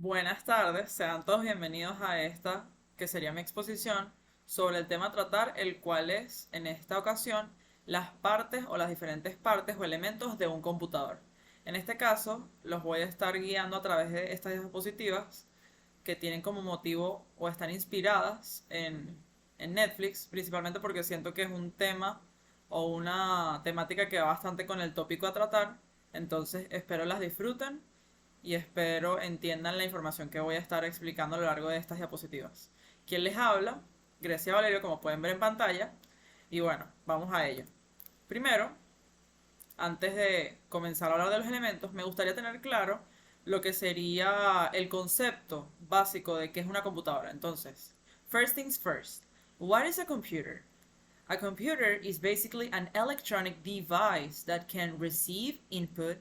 Buenas tardes, sean todos bienvenidos a esta que sería mi exposición sobre el tema a tratar, el cual es, en esta ocasión, las partes o las diferentes partes o elementos de un computador. En este caso, los voy a estar guiando a través de estas diapositivas que tienen como motivo o están inspiradas en Netflix, principalmente porque siento que es un tema o una temática que va bastante con el tópico a tratar, entonces espero las disfruten y espero entiendan la información que voy a estar explicando a lo largo de estas diapositivas. ¿Quién les habla? Grecia Valerio, como pueden ver en pantalla. Y bueno, vamos a ello. Primero, antes de comenzar a hablar de los elementos, me gustaría tener claro lo que sería el concepto básico de qué es una computadora. Entonces, first things first, what is a computer? A computer is basically an electronic device that can receive input,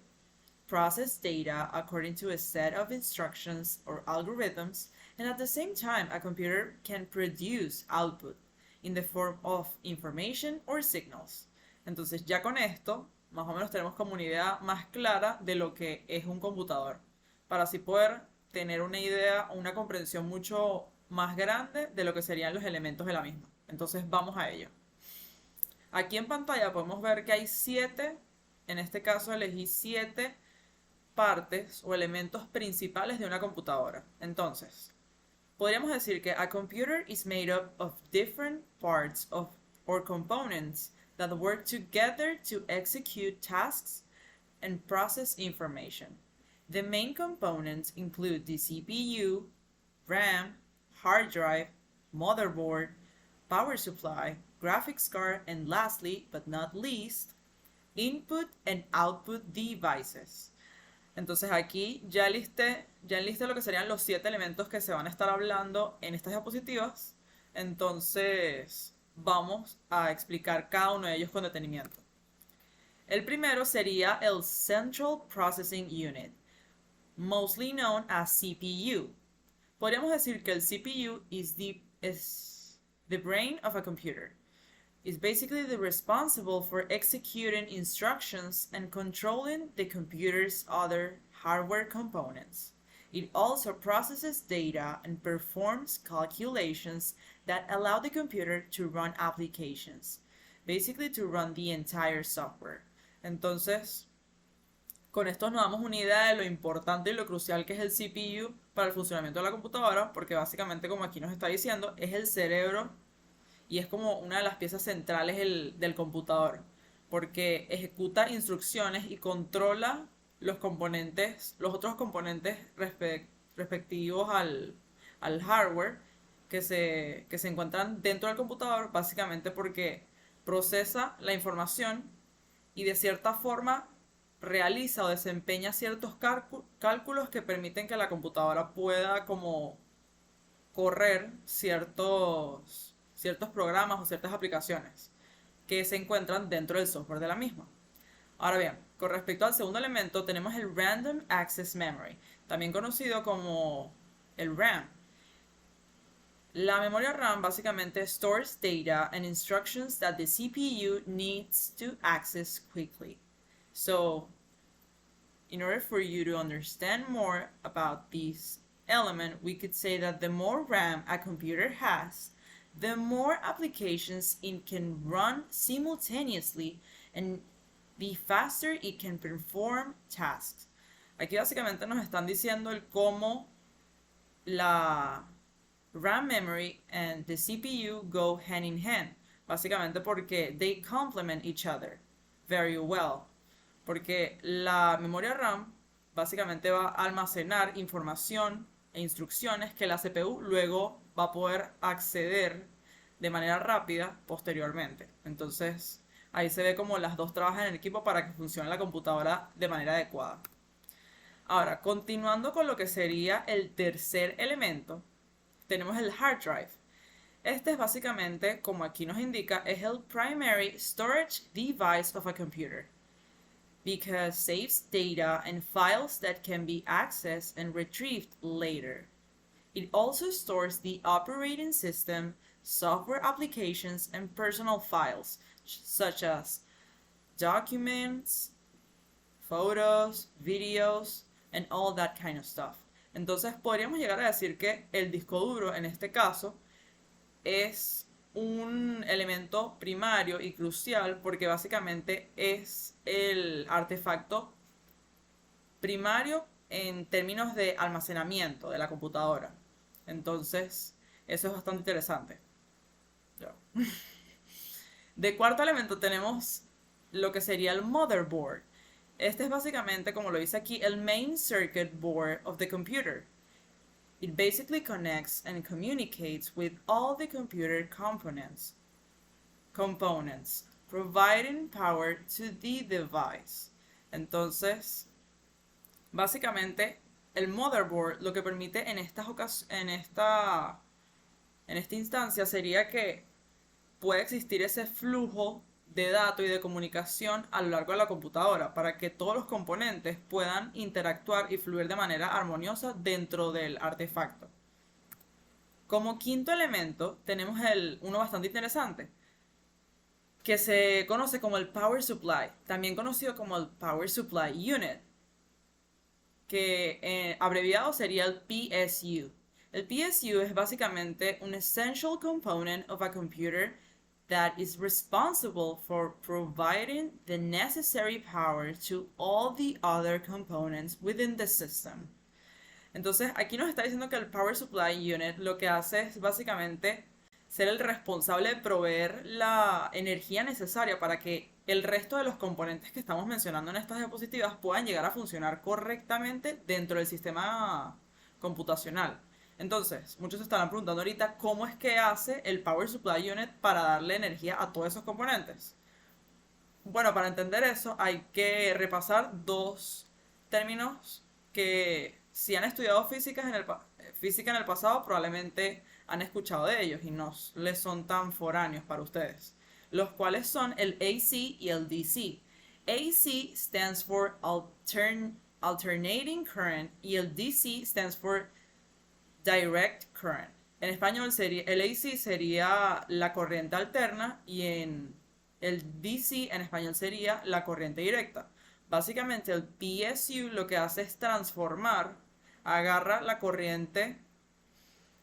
process data according to a set of instructions or algorithms, and at the same time, a computer can produce output in the form of information or signals. Entonces, ya con esto, más o menos tenemos como una idea más clara de lo que es un computador, para así poder tener una idea, una comprensión mucho más grande de lo que serían los elementos de la misma. Entonces, vamos a ello. Aquí en pantalla podemos ver que hay siete, en este caso elegí siete partes o elementos principales de una computadora. Entonces, podríamos decir que a computer is made up of different parts of or components that work together to execute tasks and process information. The main components include the CPU, RAM, hard drive, motherboard, power supply, graphics card, and lastly, but not least, input and output devices. Entonces aquí ya enlisté lo que serían los siete elementos que se van a estar hablando en estas diapositivas. Entonces vamos a explicar cada uno de ellos con detenimiento. El primero sería el Central Processing Unit, mostly known as CPU. Podríamos decir que el CPU is the brain of a computer. Is basically the responsible for executing instructions and controlling the computer's other hardware components. It also processes data and performs calculations that allow the computer to run applications, basically to run the entire software. Entonces, con esto nos damos una idea de lo importante y lo crucial que es el CPU para el funcionamiento de la computadora, porque básicamente, como aquí nos está diciendo, es el cerebro y es como una de las piezas centrales del computador, porque ejecuta instrucciones y controla los componentes, los otros componentes respectivos al hardware que se encuentran dentro del computador, básicamente porque procesa la información y de cierta forma realiza o desempeña ciertos cálculos que permiten que la computadora pueda como correr ciertos programas o ciertas aplicaciones que se encuentran dentro del software de la misma. Ahora bien, con respecto al segundo elemento tenemos el Random Access Memory, también conocido como el RAM. La memoria RAM básicamente stores data and instructions that the CPU needs to access quickly. So, in order for you to understand more about this element, we could say that the more RAM a computer has, the more applications it can run simultaneously and the faster it can perform tasks. Aquí básicamente nos están diciendo el cómo la RAM memory and the CPU go hand in hand. Básicamente porque they complement each other very well. Porque la memoria RAM básicamente va a almacenar información e instrucciones que la CPU luego va a poder acceder de manera rápida posteriormente. Entonces ahí se ve como las dos trabajan en equipo para que funcione la computadora de manera adecuada. Ahora, continuando con lo que sería el tercer elemento, tenemos el hard drive. Este es básicamente, como aquí nos indica, es el primary storage device of a computer, because saves data and files that can be accessed and retrieved later. It also stores the operating system, software applications, and personal files, such as documents, photos, videos, and all that kind of stuff. Entonces podríamos llegar a decir que el disco duro en este caso es un elemento primario y crucial porque básicamente es el artefacto primario en términos de almacenamiento de la computadora. Entonces, eso es bastante interesante. Ya. De cuarto elemento tenemos lo que sería el motherboard. Este es básicamente, como lo dice aquí, el main circuit board of the computer. It basically connects and communicates with all the computer components, providing power to the device. Entonces, básicamente, el motherboard lo que permite en esta instancia sería que puede existir ese flujo de datos y de comunicación a lo largo de la computadora para que todos los componentes puedan interactuar y fluir de manera armoniosa dentro del artefacto. Como quinto elemento tenemos uno bastante interesante que se conoce como el Power Supply, también conocido como el Power Supply Unit, que abreviado sería el PSU. El PSU es básicamente un essential component of a computer that is responsible for providing the necessary power to all the other components within the system. Entonces, aquí nos está diciendo que el Power Supply Unit lo que hace es básicamente ser el responsable de proveer la energía necesaria para que el resto de los componentes que estamos mencionando en estas diapositivas puedan llegar a funcionar correctamente dentro del sistema computacional. Entonces, muchos se estarán preguntando ahorita cómo es que hace el Power Supply Unit para darle energía a todos esos componentes. Bueno, para entender eso hay que repasar dos términos que si han estudiado física en el pasado probablemente han escuchado de ellos y no les son tan foráneos para ustedes, los cuales son el AC y el DC. AC stands for Alternating Current y el DC stands for Direct Current. En español el AC sería la corriente alterna y el DC en español sería la corriente directa. Básicamente el PSU lo que hace es transformar, agarra la corriente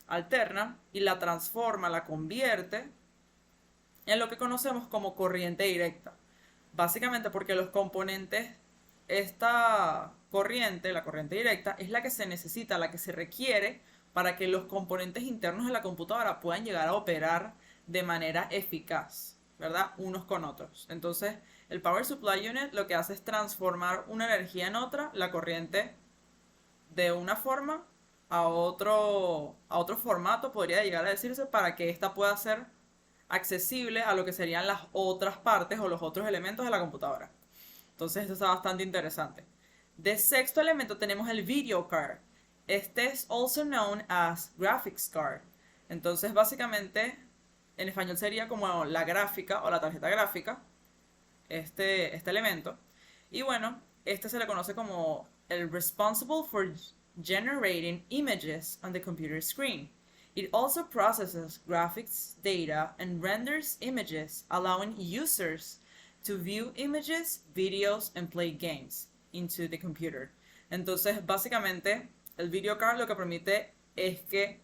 alterna y la transforma, la convierte en lo que conocemos como corriente directa. Básicamente porque los componentes, esta corriente, la corriente directa, es la que se necesita, la que se requiere para que los componentes internos de la computadora puedan llegar a operar de manera eficaz, ¿verdad? Unos con otros. Entonces, el Power Supply Unit lo que hace es transformar una energía en otra, la corriente de una forma a otro formato, podría llegar a decirse, para que ésta pueda ser accesible a lo que serían las otras partes o los otros elementos de la computadora. Entonces, esto está bastante interesante. De sexto elemento tenemos el Video Card. Este es also known as Graphics Card. Entonces, básicamente, en español sería como la gráfica o la tarjeta gráfica, este elemento. Y bueno, este se le conoce como el responsible for generating images on the computer screen. It also processes graphics data and renders images, allowing users to view images, videos, and play games into the computer. Entonces, básicamente, el video card lo que permite es que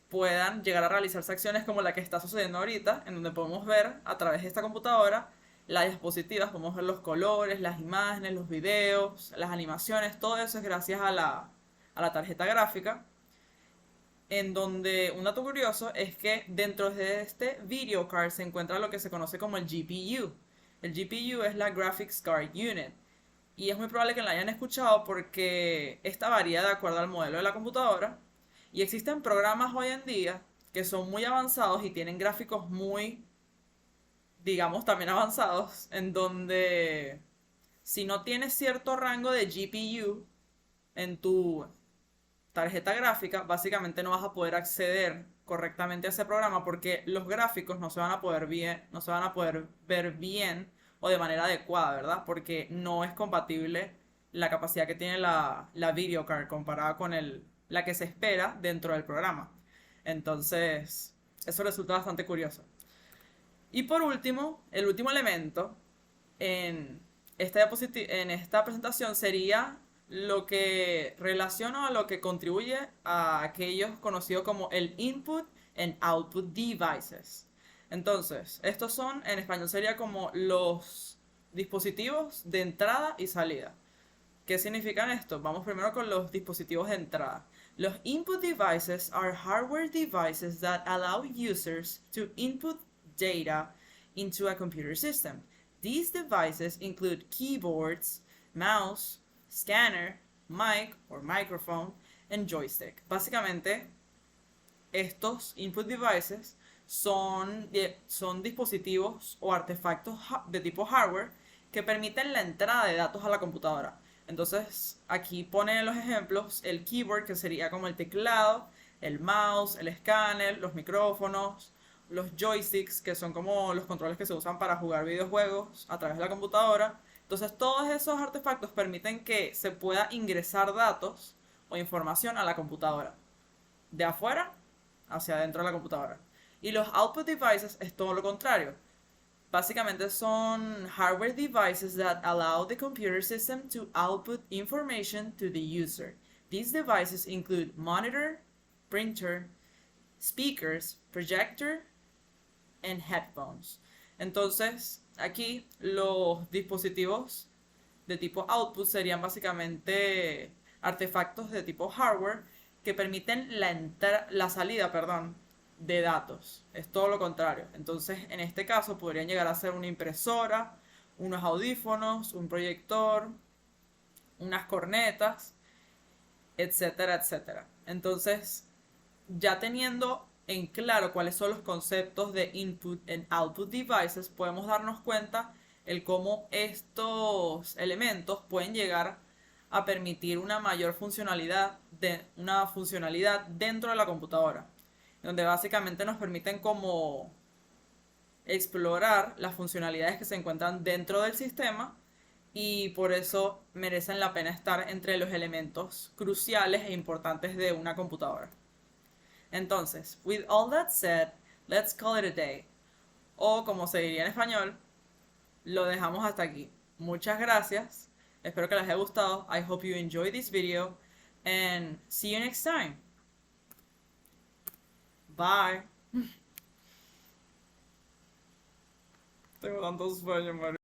puedan llegar a realizarse acciones como la que está sucediendo ahorita, en donde podemos ver a través de esta computadora las diapositivas, podemos ver los colores, las imágenes, los videos, las animaciones, todo eso es gracias a la tarjeta gráfica, en donde un dato curioso es que dentro de este video card se encuentra lo que se conoce como el GPU. El GPU es la Graphics Card Unit y es muy probable que la hayan escuchado porque esta varía de acuerdo al modelo de la computadora y existen programas hoy en día que son muy avanzados y tienen gráficos muy, digamos, también avanzados, en donde si no tienes cierto rango de GPU en tu tarjeta gráfica, básicamente no vas a poder acceder correctamente a ese programa porque los gráficos no se van a poder ver bien o de manera adecuada, ¿verdad? Porque no es compatible la capacidad que tiene la video card comparada con la que se espera dentro del programa. Entonces, eso resulta bastante curioso. Y por último, el último elemento en esta presentación sería lo que relaciona o lo que contribuye a aquellos conocidos como el input and output devices. Entonces, estos son, en español sería como los dispositivos de entrada y salida. ¿Qué significan esto? Vamos primero con los dispositivos de entrada. Los input devices are hardware devices that allow users to input data into a computer system. These devices include keyboards, mouse, scanner, mic or microphone, and joystick. Básicamente, estos input devices son dispositivos o artefactos de tipo hardware que permiten la entrada de datos a la computadora. Entonces, aquí ponen los ejemplos, el keyboard, que sería como el teclado, el mouse, el escáner, los micrófonos, los joysticks, que son como los controles que se usan para jugar videojuegos a través de la computadora. Entonces, todos esos artefactos permiten que se pueda ingresar datos o información a la computadora, de afuera hacia adentro de la computadora. Y los output devices es todo lo contrario. Básicamente son hardware devices that allow the computer system to output information to the user. These devices include monitor, printer, speakers, projector, and headphones. Entonces, aquí los dispositivos de tipo output serían básicamente artefactos de tipo hardware que permiten la salida, perdón, de datos. Es todo lo contrario. Entonces, en este caso podrían llegar a ser una impresora, unos audífonos, un proyector, unas cornetas, etcétera, etcétera. Entonces, ya teniendo en claro cuáles son los conceptos de input and output devices, podemos darnos cuenta el cómo estos elementos pueden llegar a permitir una mayor funcionalidad dentro de la computadora, donde básicamente nos permiten como explorar las funcionalidades que se encuentran dentro del sistema y por eso merecen la pena estar entre los elementos cruciales e importantes de una computadora. Entonces, with all that said, let's call it a day. O como se diría en español, lo dejamos hasta aquí. Muchas gracias. Espero que les haya gustado. I hope you enjoyed this video. And see you next time. Bye. Tengo tantos sueños, Mario.